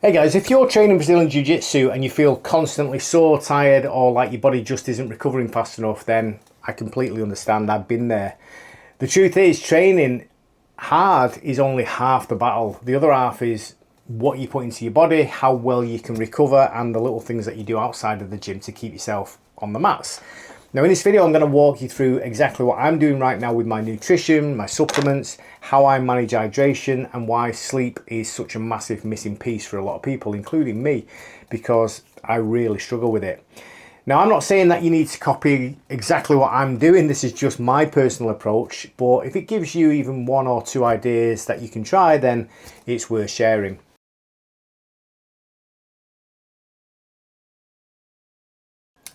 Hey guys, if you're training Brazilian Jiu Jitsu and you feel constantly sore, tired, or like your body just isn't recovering fast enough, then I completely understand. I've been there. The truth is, training hard is only half the battle. The other half is what you put into your body, how well you can recover, and the little things that you do outside of the gym to keep yourself on the mats. Now in this video, I'm going to walk you through exactly what I'm doing right now with my nutrition, my supplements, how I manage hydration, and why sleep is such a massive missing piece for a lot of people, including me, because I really struggle with it. Now, I'm not saying that you need to copy exactly what I'm doing. This is just my personal approach, but if it gives you even one or two ideas that you can try, then it's worth sharing.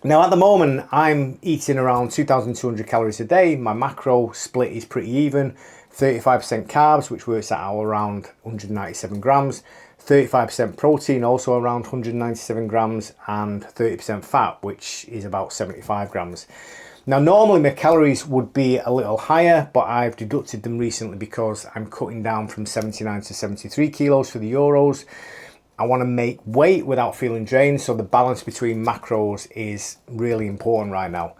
Now at the moment, I'm eating around 2,200 calories a day. My macro split is pretty even. 35% carbs, which works out around 197 grams. 35% protein, also around 197 grams. And 30% fat, which is about 75 grams. Now normally my calories would be a little higher, but I've deducted them recently because I'm cutting down from 79 to 73 kilos for the Euros. I want to make weight without feeling drained, so the balance between macros is really important right now.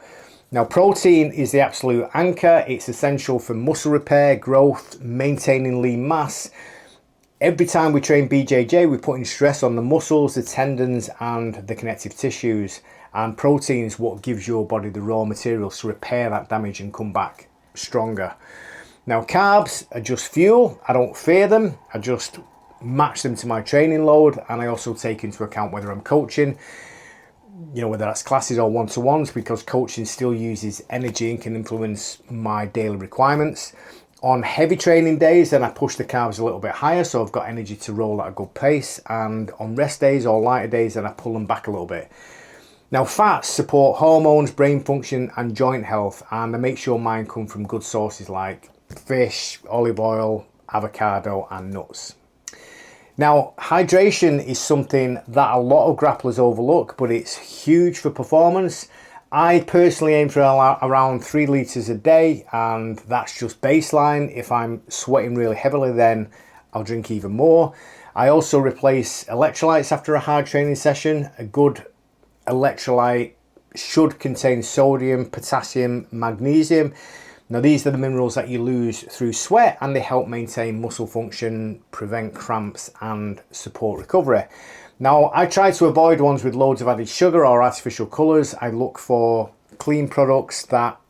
Now, protein is the absolute anchor. It's essential for muscle repair, growth, maintaining lean mass. Every time we train BJJ, we're putting stress on the muscles, the tendons, and the connective tissues. And protein is what gives your body the raw materials to repair that damage and come back stronger. Now, carbs are just fuel. I don't fear them. I just match them to my training load, and I also take into account whether I'm coaching, whether that's classes or one-to-ones, because coaching still uses energy and can influence my daily requirements. On heavy training days, then I push the carbs a little bit higher, so I've got energy to roll at a good pace, and on rest days or lighter days, then I pull them back a little bit. Now, fats support hormones, brain function, and joint health, and I make sure mine come from good sources like fish, olive oil, avocado, and nuts. Now, hydration is something that a lot of grapplers overlook, but it's huge for performance. I personally aim for around 3 litres a day, and that's just baseline. If I'm sweating really heavily, then I'll drink even more. I also replace electrolytes after a hard training session. A good electrolyte should contain sodium, potassium, magnesium. Now, these are the minerals that you lose through sweat, and they help maintain muscle function, prevent cramps, and support recovery. Now, I try to avoid ones with loads of added sugar or artificial colours. I look for clean products that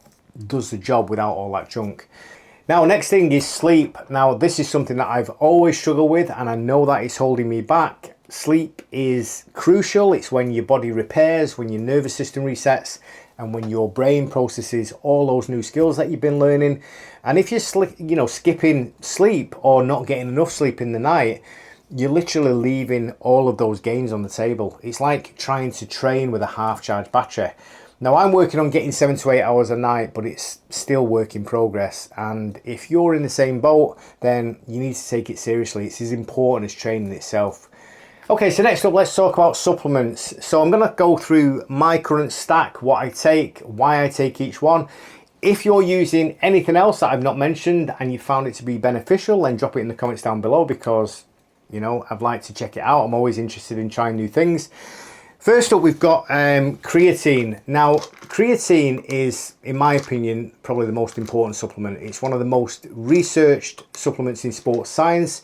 does the job without all that junk. Now, next thing is sleep. Now, this is something that I've always struggled with, and I know that it's holding me back. Sleep is crucial. It's when your body repairs, when your nervous system resets, and when your brain processes all those new skills that you've been learning. And if you're skipping sleep or not getting enough sleep in the night, you're literally leaving all of those gains on the table. It's like trying to train with a half-charged battery. Now, I'm working on getting 7 to 8 hours a night, but it's still work in progress. And if you're in the same boat, then you need to take it seriously. It's as important as training itself. Okay, so next up, let's talk about supplements. So I'm going to go through my current stack, what I take, why I take each one. If you're using anything else that I've not mentioned and you found it to be beneficial, then drop it in the comments down below, because, I'd like to check it out. I'm always interested in trying new things. First up, we've got creatine. Now, creatine is, in my opinion, probably the most important supplement. It's one of the most researched supplements in sports science,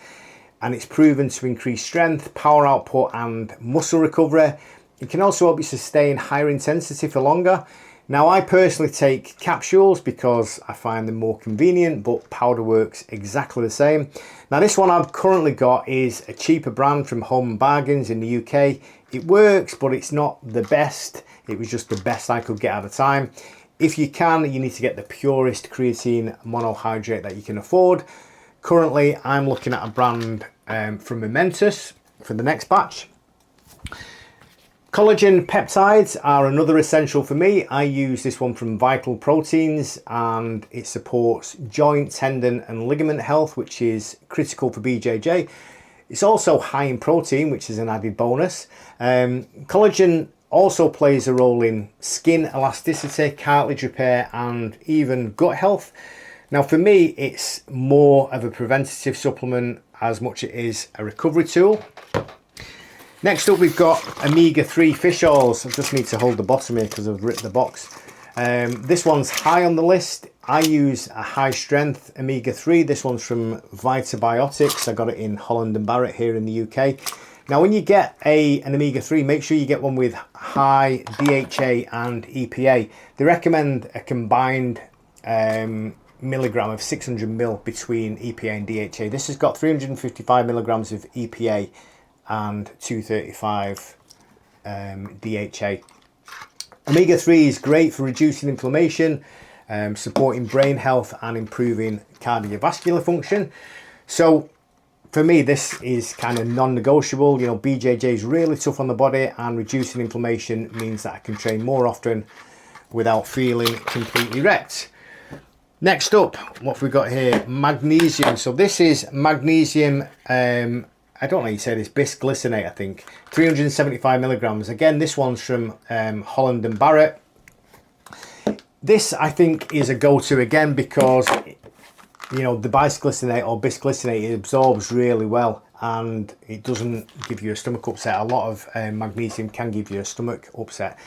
and it's proven to increase strength, power output, and muscle recovery. It can also help you sustain higher intensity for longer. Now, I personally take capsules because I find them more convenient, but powder works exactly the same. Now, this one I've currently got is a cheaper brand from Home Bargains in the UK. It works, but it's not the best. It was just the best I could get at the time. If you can, you need to get the purest creatine monohydrate that you can afford. Currently, I'm looking at a brand from Medalist for the next batch. Collagen peptides are another essential for me. I use this one from Vital Proteins, and it supports joint, tendon, and ligament health, which is critical for BJJ. It's also high in protein, which is an added bonus. Collagen also plays a role in skin elasticity, cartilage repair, and even gut health. Now, for me, it's more of a preventative supplement as much as it is a recovery tool. Next up, we've got omega-3 fish oils. I just need to hold the bottom here because I've ripped the box. This one's high on the list. I use a high strength omega-3. This one's from Vitabiotics. I got it in Holland and Barrett here in the UK. Now, when you get an omega-3, make sure you get one with high DHA and EPA. They recommend a combined milligram of 600 mil between EPA and DHA. This has got 355 milligrams of EPA and 235 DHA. Omega-3 is great for reducing inflammation, supporting brain health and improving cardiovascular function. So for me, this is kind of non-negotiable. You know, BJJ is really tough on the body, and reducing inflammation means that I can train more often without feeling completely wrecked. Next up, what have we got here? Magnesium. So this is magnesium, I don't know how you say this, bisglycinate, I think. 375 milligrams. Again, this one's from Holland and Barrett. This, I think, is a go-to again because, you know, the bisglycinate or bisglycinate, it absorbs really well and it doesn't give you a stomach upset. A lot of magnesium can give you a stomach upset.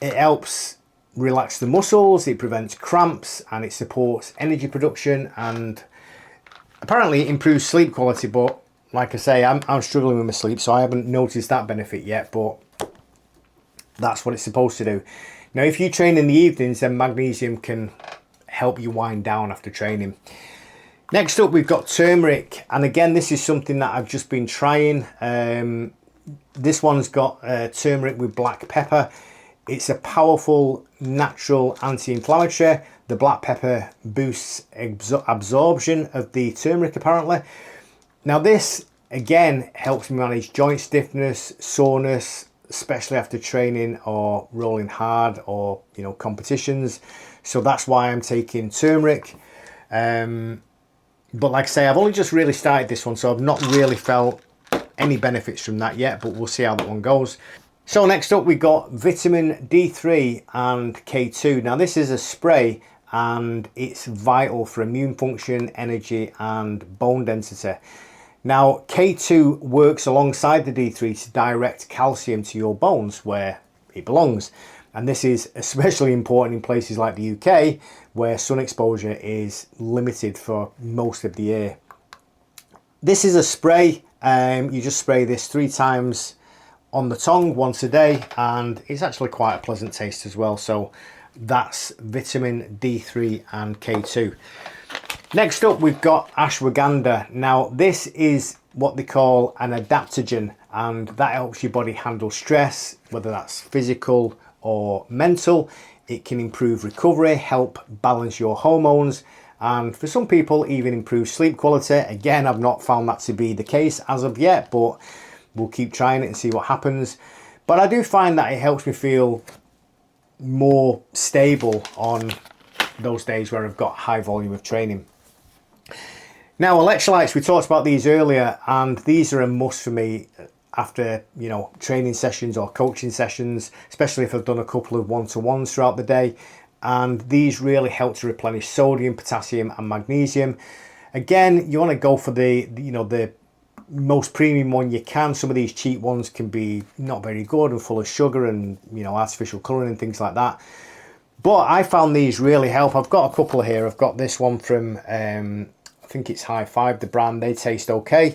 It helps relax the muscles, it prevents cramps, and it supports energy production, and apparently it improves sleep quality. But like I say, I'm struggling with my sleep, so I haven't noticed that benefit yet, but that's what it's supposed to do. Now, if you train in the evenings, then magnesium can help you wind down after training. Next up, we've got turmeric, and again, this is something that I've just been trying. This one's got turmeric with black pepper. It's a powerful natural anti-inflammatory. The black pepper boosts absorption of the turmeric, apparently. Now, this again helps me manage joint stiffness, soreness, especially after training or rolling hard or, you know, competitions. So that's why I'm taking turmeric. But like I say, I've only just really started this one, so I've not really felt any benefits from that yet, but we'll see how that one goes. So next up, we got vitamin D3 and K2. Now, this is a spray and it's vital for immune function, energy, and bone density. Now, K2 works alongside the D3 to direct calcium to your bones where it belongs. And this is especially important in places like the UK, where sun exposure is limited for most of the year. This is a spray. You just spray this 3 times on the tongue once a day, and it's actually quite a pleasant taste as well. So that's vitamin D3 and K2. Next up, we've got ashwagandha. Now, this is what they call an adaptogen, and that helps your body handle stress, whether that's physical or mental. It can improve recovery, help balance your hormones, and for some people, even improve sleep quality. Again, I've not found that to be the case as of yet, but we'll keep trying it and see what happens. But I do find that it helps me feel more stable on those days where I've got high volume of training. Now, electrolytes, we talked about these earlier, and these are a must for me after, you know, training sessions or coaching sessions, especially if I've done a couple of one-to-ones throughout the day. And these really help to replenish sodium, potassium, and magnesium. Again, you want to go for the most premium one you can. Some of these cheap ones can be not very good and full of sugar and, you know, artificial colouring and things like that. But I found these really help. I've got a couple here. I've got this one from, I think it's High Five, the brand. They taste okay.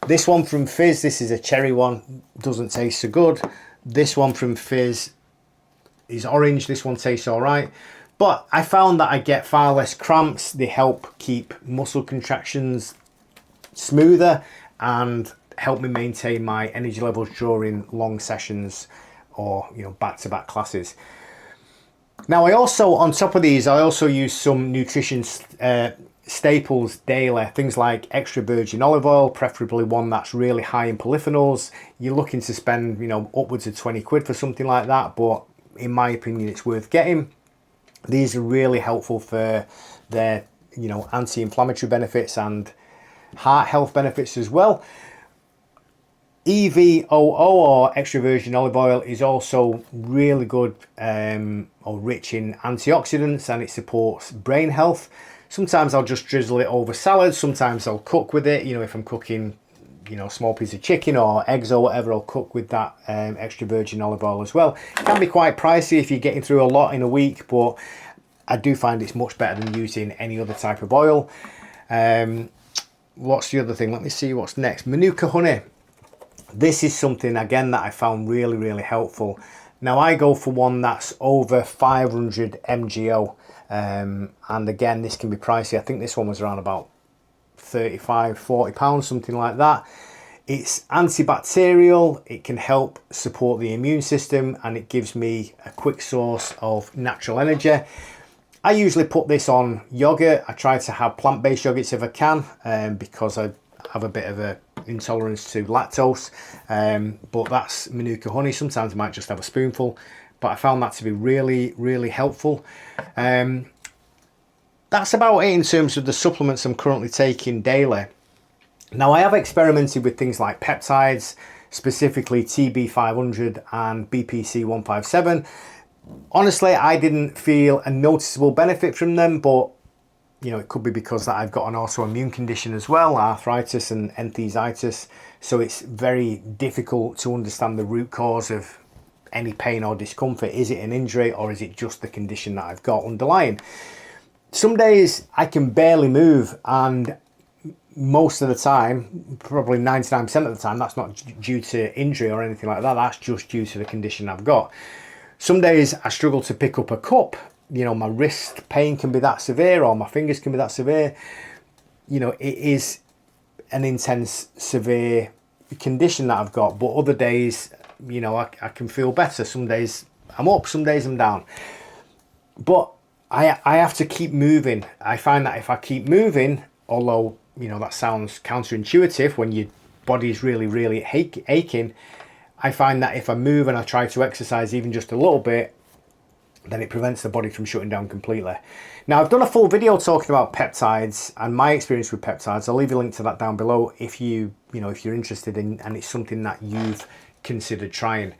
This one from Fizz, this is a cherry one, doesn't taste so good. This one from Fizz is orange. This one tastes all right. But I found that I get far less cramps. They help keep muscle contractions smoother and help me maintain my energy levels during long sessions or, you know, back-to-back classes. Now, I also, on top of these, I also use some nutrition staples daily, things like extra virgin olive oil, preferably one that's really high in polyphenols. You're looking to spend, you know, upwards of 20 quid for something like that, but in my opinion, it's worth getting. These are really helpful for their, you know, anti-inflammatory benefits and heart health benefits as well. EVOO or extra virgin olive oil is also really good or rich in antioxidants, and it supports brain health. Sometimes I'll just drizzle it over salad, sometimes I'll cook with it, you know, if I'm cooking you know, small piece of chicken or eggs or whatever, I'll cook with that extra virgin olive oil as well. It can be quite pricey if you're getting through a lot in a week, but I do find it's much better than using any other type of oil. What's the other thing? Let me see what's next. Manuka honey. This is something, again, that I found really, really helpful. Now, I go for one that's over 500 MGO. And again, this can be pricey. I think this one was around about 35, 40 pounds, something like that. It's antibacterial. It can help support the immune system, and it gives me a quick source of natural energy. I usually put this on yogurt. I try to have plant-based yogurts if I can, because I have a bit of a intolerance to lactose, but that's Manuka honey. Sometimes I might just have a spoonful, but I found that to be really, really helpful. That's about it in terms of the supplements I'm currently taking daily. Now, I have experimented with things like peptides, specifically TB500 and BPC157. Honestly, I didn't feel a noticeable benefit from them, but you know, it could be because that I've got an autoimmune condition as well, arthritis and enthesitis. So it's very difficult to understand the root cause of any pain or discomfort. Is it an injury, or is it just the condition that I've got underlying? Some days I can barely move, and most of the time, probably 99% of the time, that's not due to injury or anything like that. That's just due to the condition I've got. Some days I struggle to pick up a cup. You know, my wrist pain can be that severe, or my fingers can be that severe. You know, it is an intense, severe condition that I've got. But other days, you know, I can feel better. Some days I'm up, some days I'm down. But I have to keep moving. I find that if I keep moving, although, you know, that sounds counterintuitive when your body is really, really aching, I find that if I move and I try to exercise even just a little bit, then it prevents the body from shutting down completely. Now, I've done a full video talking about peptides and my experience with peptides. I'll leave a link to that down below if if you're interested in, and it's something that you've considered trying.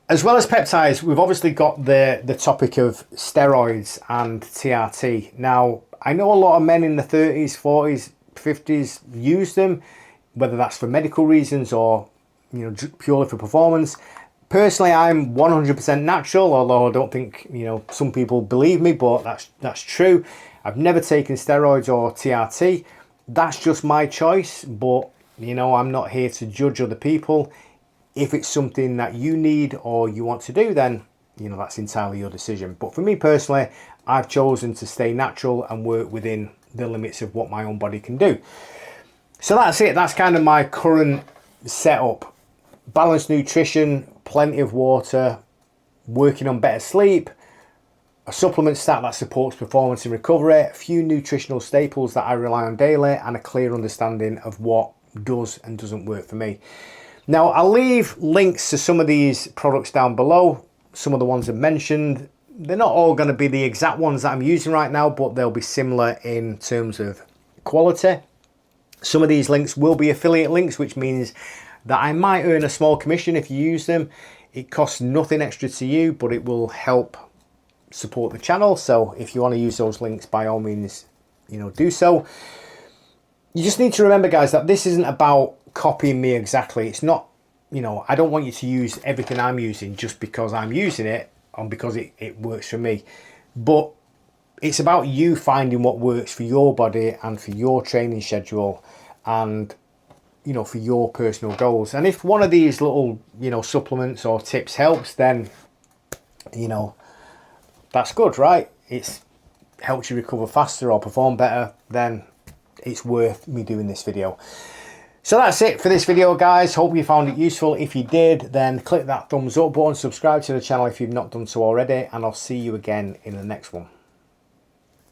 As well as peptides, we've obviously got the topic of steroids and TRT. Now, I know a lot of men in the 30s, 40s, 50s use them, whether that's for medical reasons or, you know, purely for performance. Personally, I'm 100% natural, although I don't think, you know, some people believe me, but that's true. I've never taken steroids or TRT. That's just my choice, but, you know, I'm not here to judge other people. If it's something that you need or you want to do, then, you know, that's entirely your decision. But for me personally, I've chosen to stay natural and work within the limits of what my own body can do. So that's it. That's kind of my current setup. Balanced nutrition, plenty of water, working on better sleep, a supplement stack that supports performance and recovery, a few nutritional staples that I rely on daily, and a clear understanding of what does and doesn't work for me. Now, I'll leave links to some of these products down below, some of the ones I've mentioned. They're not all going to be the exact ones that I'm using right now, but they'll be similar in terms of quality. Some of these links will be affiliate links, which means that I might earn a small commission if you use them. It costs nothing extra to you, but it will help support the channel. So if you want to use those links, by all means, you know, do so. You just need to remember, guys, that this isn't about copying me exactly. It's not, you know, I don't want you to use everything I'm using just because I'm using it and because it works for me. But it's about you finding what works for your body and for your training schedule and, you know, for your personal goals. And if one of these little, you know, supplements or tips helps, then, you know, that's good, right? It's helps you recover faster or perform better, then it's worth me doing this video. So that's it for this video, guys. Hope you found it useful. If you did, then click that thumbs up button, subscribe to the channel if you've not done so already, and I'll see you again in the next one.